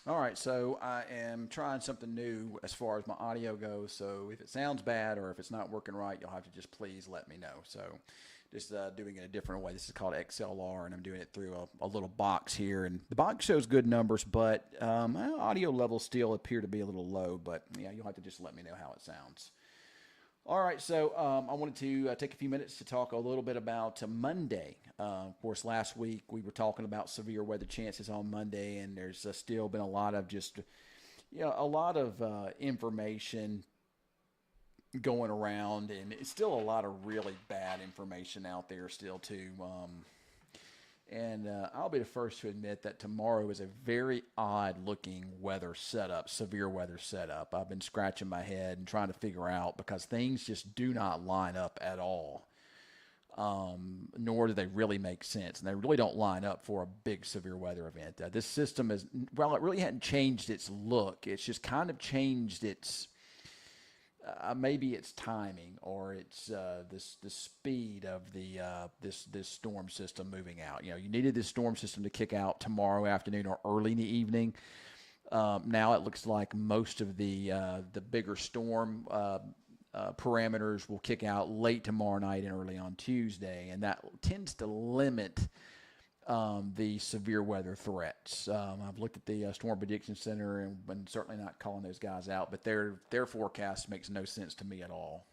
All right, so I am trying something new as far as my audio goes. So if it sounds bad or if it's not working right, you'll have to just please let me know. So just doing it a different way. This is called XLR, and I'm doing it through a little box here. And the box shows good numbers, but my audio levels still appear to be a little low. But yeah, you'll have to just let me know how it sounds. All right, so I wanted to take a few minutes to talk a little bit about Monday. Of course, last week we were talking about severe weather chances on Monday, and there's still been a lot of just, a lot of information going around, and it's still a lot of really bad information out there still too. And I'll be the first to admit that tomorrow is a very odd looking weather setup, severe weather setup. I've been scratching my head and trying to figure out because things just do not line up at all, nor do they really make sense. And they really don't line up for a big severe weather event. This system is, well, it really hadn't changed its look, it's just kind of changed its maybe it's timing or it's this the speed of the this storm system moving out. You needed this storm system to kick out tomorrow afternoon or early in the evening. Now it looks like most of the bigger storm parameters will kick out late tomorrow night and early on Tuesday, and that tends to limit the severe weather threats. I've looked at the Storm Prediction Center and certainly not calling those guys out, but their forecast makes no sense to me at all.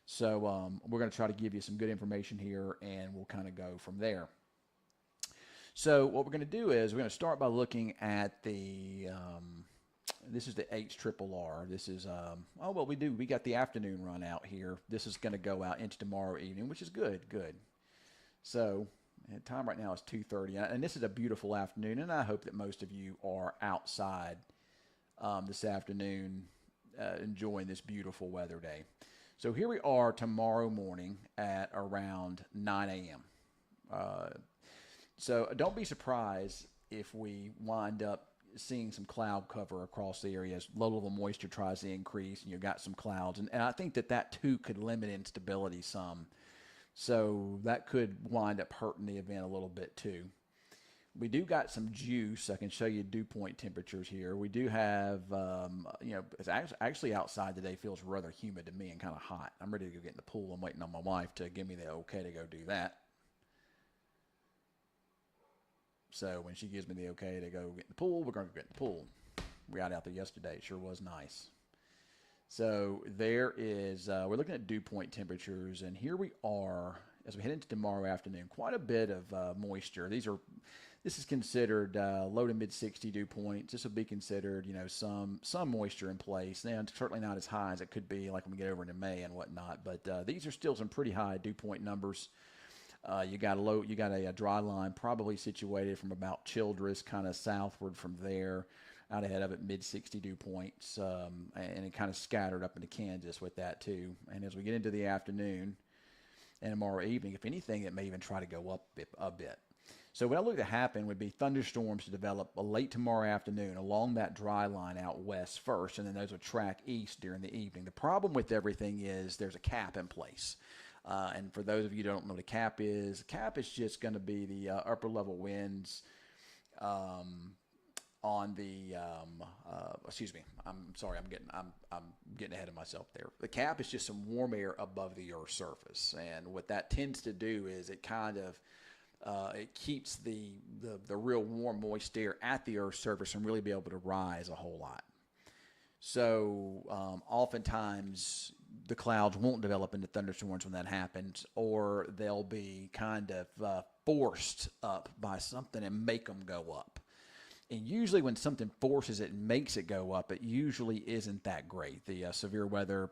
So we're going to try to give you some good information here, and we'll kind of go from there. So what we're going to do is we're going to start by looking at the this is the HRRR. This is we got the afternoon run out here. This is going to go out into tomorrow evening, which is good. So and time right now is 2:30, and this is a beautiful afternoon, and I hope that most of you are outside this afternoon enjoying this beautiful weather day. So here we are tomorrow morning at around 9 a.m. So don't be surprised if we wind up seeing some cloud cover across the area as low level moisture tries to increase, and you've got some clouds, and I think that too could limit instability some. So that could wind up hurting the event a little bit too. We do got some juice. I can show you dew point temperatures here. We do have, it's actually outside today feels rather humid to me and kind of hot. I'm ready to go get in the pool. I'm waiting on my wife to give me the okay to go do that. So when she gives me the okay to go get in the pool, we're going to go get in the pool. We got out there yesterday. It sure was nice. So there is, we're looking at dew point temperatures, and here we are as we head into tomorrow afternoon. Quite a bit of moisture. This is considered low to mid 60 dew points. This will be considered, some moisture in place. And certainly not as high as it could be like when we get over into May and whatnot. But these are still some pretty high dew point numbers. You got a dry line probably situated from about Childress, kind of southward from there. Out ahead of it, mid 60 dew points, and it kind of scattered up into Kansas with that too. And as we get into the afternoon and tomorrow evening, if anything, it may even try to go up a bit. So what I look to happen would be thunderstorms to develop late tomorrow afternoon along that dry line out west first, and then those would track east during the evening. The problem with everything is there's a cap in place. And for those of you who don't know what a cap is just going to be the upper level winds on the excuse me, I'm sorry, I'm getting ahead of myself there. The cap is just some warm air above the Earth's surface, and what that tends to do is it kind of it keeps the real warm moist air at the Earth's surface and really be able to rise a whole lot. So oftentimes the clouds won't develop into thunderstorms when that happens, or they'll be kind of forced up by something and make them go up. And usually when something forces it and makes it go up, it usually isn't that great. The severe weather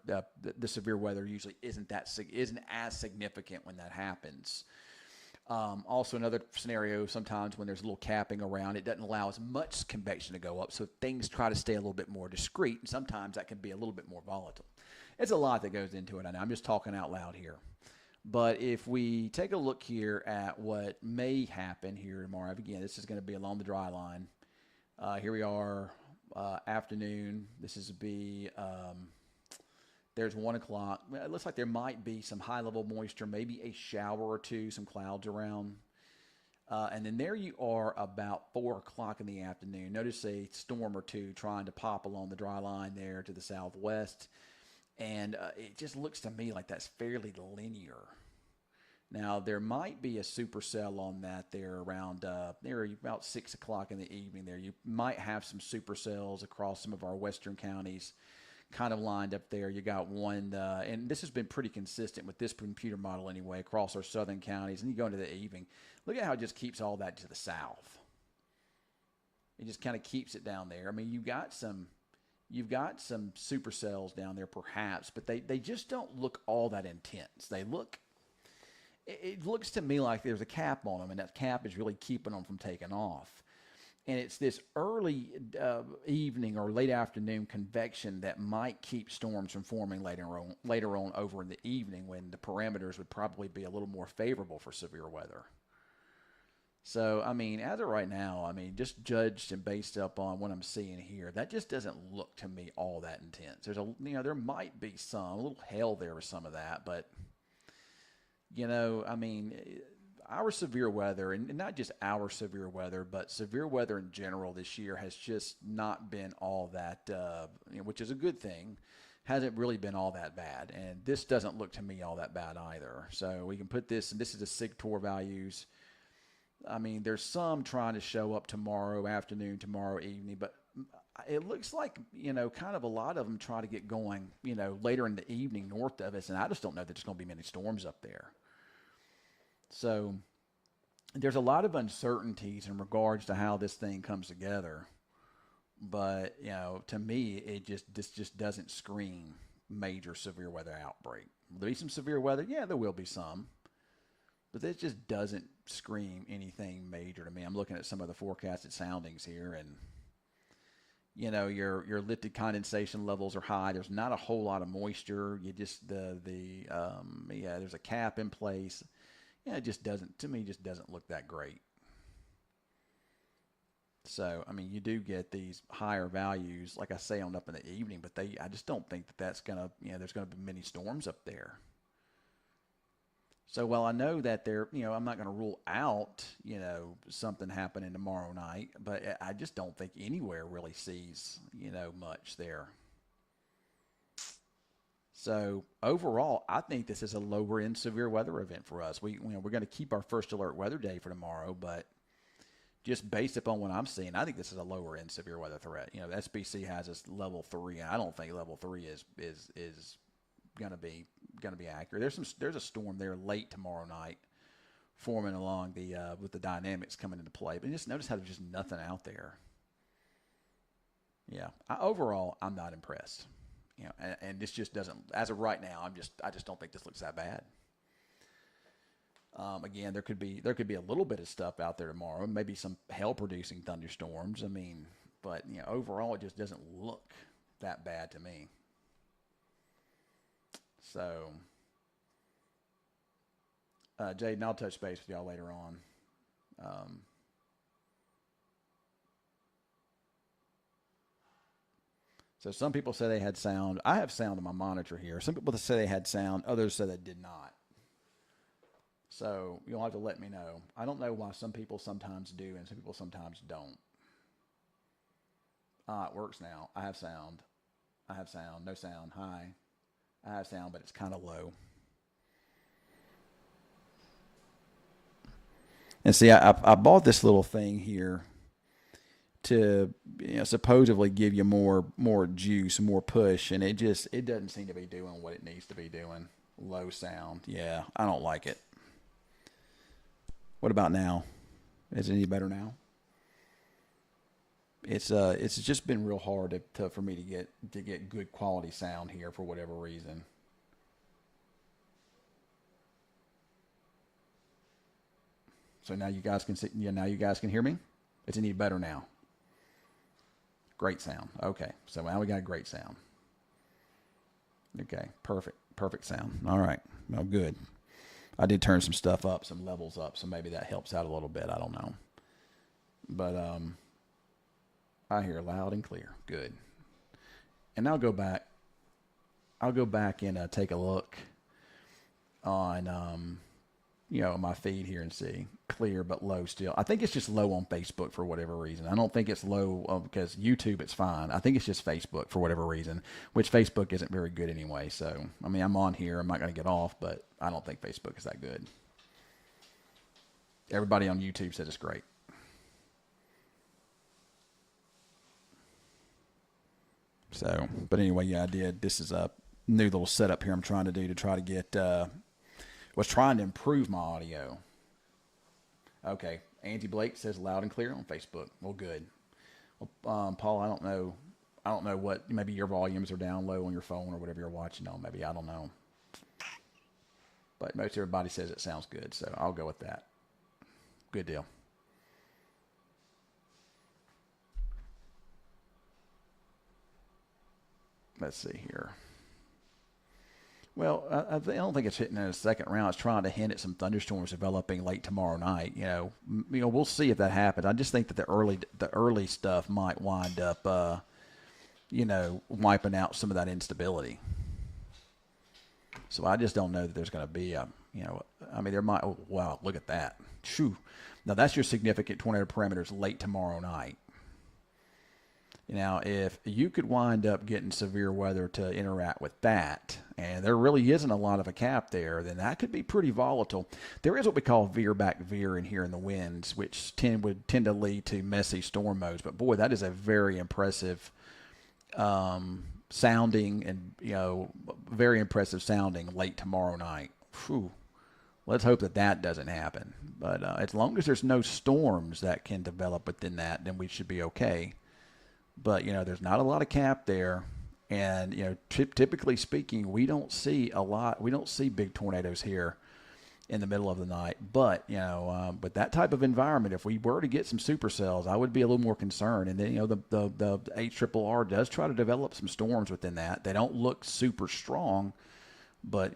usually isn't as significant when that happens. Also, another scenario, sometimes when there's a little capping around, it doesn't allow as much convection to go up, so things try to stay a little bit more discreet, and sometimes that can be a little bit more volatile. It's a lot that goes into it. I know I'm just talking out loud here. But if we take a look here at what may happen here tomorrow, again, this is going to be along the dry line. Here we are, afternoon. This is there's 1 o'clock. It looks like there might be some high-level moisture, maybe a shower or two, some clouds around. And then there you are about 4 o'clock in the afternoon. Notice a storm or two trying to pop along the dry line there to the southwest. And it just looks to me like that's fairly linear. Now, there might be a supercell on that there around there about 6 o'clock in the evening there. You might have some supercells across some of our western counties kind of lined up there. You got one, and this has been pretty consistent with this computer model anyway, across our southern counties. And you go into the evening. Look at how it just keeps all that to the south. It just kind of keeps it down there. I mean, you've got some supercells down there perhaps, but they just don't look all that intense. It looks to me like there's a cap on them, and that cap is really keeping them from taking off. And it's this early evening or late afternoon convection that might keep storms from forming later on over in the evening when the parameters would probably be a little more favorable for severe weather. So, I mean, as of right now, I mean, just judged and based up on what I'm seeing here, that just doesn't look to me all that intense. There might be a little hail there with some of that, but, I mean, our severe weather, and not just our severe weather, but severe weather in general this year has just not been all that, which is a good thing, hasn't really been all that bad. And this doesn't look to me all that bad either. So we can put this, and this is the SIGTOR values. I mean, there's some trying to show up tomorrow afternoon, tomorrow evening, but it looks like, kind of a lot of them try to get going, later in the evening north of us, and I just don't know that there's going to be many storms up there. So there's a lot of uncertainties in regards to how this thing comes together, but, to me, this just doesn't scream major severe weather outbreak. Will there be some severe weather? Yeah, there will be some. But this just doesn't scream anything major to me. I'm looking at some of the forecasted soundings here, and your lifted condensation levels are high. There's not a whole lot of moisture. You just there's a cap in place. Yeah, it just doesn't look that great. So, I mean, you do get these higher values, like I say, on up in the evening, but I just don't think that's gonna, there's gonna be many storms up there. So while I know that I'm not going to rule out, something happening tomorrow night, but I just don't think anywhere really sees, much there. So overall, I think this is a lower end severe weather event for us. We're going to keep our first alert weather day for tomorrow, but just based upon what I'm seeing, I think this is a lower end severe weather threat. The SPC has us level 3, and I don't think level 3 is going to be accurate. There's a storm there late tomorrow night forming along the with the dynamics coming into play. But just notice how there's just nothing out there. Yeah, overall I'm not impressed. And this just doesn't, as of right now, I just don't think this looks that bad. Again, there could be a little bit of stuff out there tomorrow, maybe some hail-producing thunderstorms. I mean, but overall it just doesn't look that bad to me. So, Jaden, I'll touch base with y'all later on. So some people say they had sound. I have sound on my monitor here. Some people say they had sound. Others say they did not. So you'll have to let me know. I don't know why some people sometimes do and some people sometimes don't. It works now. I have sound. No sound. Hi. I have sound, but it's kind of low. And see, I bought this little thing here to supposedly give you more juice, more push, and it doesn't seem to be doing what it needs to be doing. Low sound. Yeah, I don't like it. What about now? Is it any better now? It's just been real hard for me to get good quality sound here for whatever reason. So now you guys can see. Yeah, now you guys can hear me. It's any better now. Great sound. Okay, so now we got great sound. Okay, perfect sound. All right, well, good. I did turn some stuff up, some levels up, so maybe that helps out a little bit. I don't know, but I hear loud and clear. Good. And I'll go back and take a look on, my feed here and see clear but low still. I think it's just low on Facebook for whatever reason. I don't think it's low because YouTube it's fine. I think it's just Facebook for whatever reason, which Facebook isn't very good anyway. So I mean, I'm on here. I'm not going to get off, but I don't think Facebook is that good. Everybody on YouTube says it's great. So, but anyway, yeah, I did. This is a new little setup here I'm trying to do to try to get, was trying to improve my audio. Okay. Angie Blake says loud and clear on Facebook. Well, good. Well, Paul, I don't know. I don't know what, maybe your volumes are down low on your phone or whatever you're watching on. Maybe, I don't know. But most everybody says it sounds good, so I'll go with that. Good deal. Let's see here. Well, I don't think it's hitting in a second round. It's trying to hint at some thunderstorms developing late tomorrow night. We'll see if that happens. I just think that the early stuff might wind up, wiping out some of that instability. So I just don't know that there's going to be there might. Oh, wow, look at that. Shoo. Now that's your significant tornado parameters late tomorrow night. Now, if you could wind up getting severe weather to interact with that, and there really isn't a lot of a cap there, then that could be pretty volatile. There is what we call veer-back veer in here in the winds, which would tend to lead to messy storm modes. But, boy, that is a very impressive sounding and, very impressive sounding late tomorrow night. Whew. Let's hope that doesn't happen. But as long as there's no storms that can develop within that, then we should be okay. But, there's not a lot of cap there. And, typically speaking, we don't see big tornadoes here in the middle of the night. But, with that type of environment, if we were to get some supercells, I would be a little more concerned. And then, the HRRR does try to develop some storms within that. They don't look super strong. But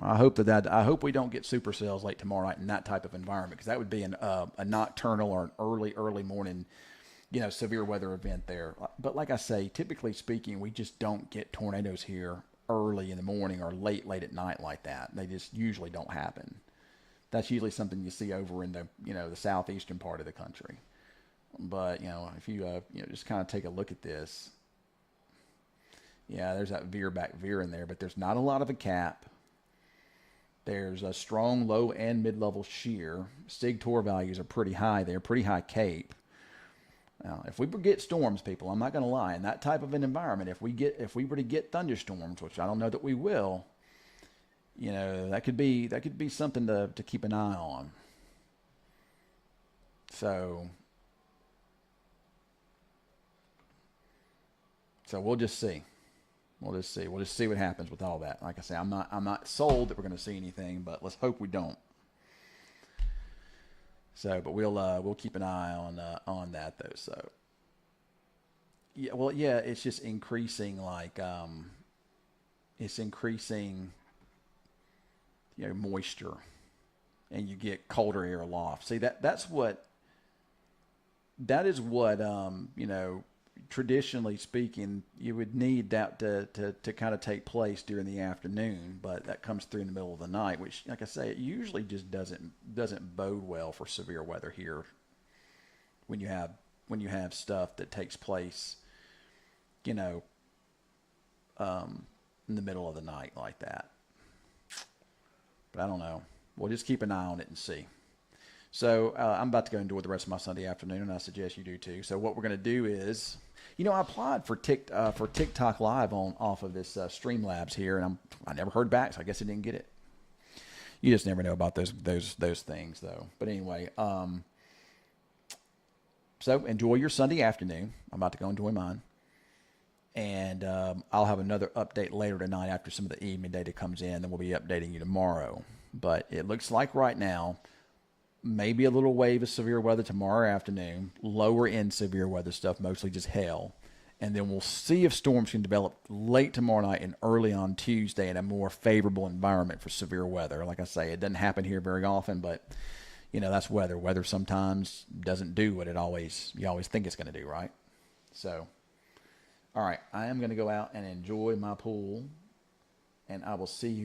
I hope I hope we don't get supercells late tomorrow night in that type of environment, because that would be a nocturnal or an early morning severe weather event there. But like I say, typically speaking, we just don't get tornadoes here early in the morning or late at night like that. They just usually don't happen. That's usually something you see over in the, the southeastern part of the country. But, if you, just kind of take a look at this, yeah, there's that veer-back veer in there, but there's not a lot of a cap. There's a strong low and mid-level shear. Sig-Tor values are pretty high there, pretty high CAPE. Now, if we get storms, people, I'm not going to lie, in that type of an environment, if we were to get thunderstorms, which I don't know that we will, that could be something to keep an eye on. So we'll just see. We'll just see what happens with all that. Like I say, I'm not sold that we're going to see anything, but let's hope we don't. So, but we'll keep an eye on that though. So, yeah, it's just increasing it's increasing, moisture, and you get colder air aloft. See, that is what traditionally speaking, you would need that to kind of take place during the afternoon, but that comes through in the middle of the night, which, like I say, it usually just doesn't bode well for severe weather here when you have stuff that takes place, in the middle of the night like that. But I don't know. We'll just keep an eye on it and see. So I'm about to go enjoy the rest of my Sunday afternoon, and I suggest you do too. So what we're going to do is, I applied for TikTok Live off of this Streamlabs here, and I never heard back, so I guess I didn't get it. You just never know about those things, though. But anyway, so enjoy your Sunday afternoon. I'm about to go enjoy mine, and I'll have another update later tonight after some of the evening data comes in. Then we'll be updating you tomorrow. But it looks like right now, maybe a little wave of severe weather tomorrow afternoon, lower end severe weather stuff, mostly just hail. And then we'll see if storms can develop late tomorrow night and early on Tuesday in a more favorable environment for severe weather. Like I say, it doesn't happen here very often, but that's weather. Weather sometimes doesn't do what you always think it's going to do, right? So, all right, I am going to go out and enjoy my pool, and I will see you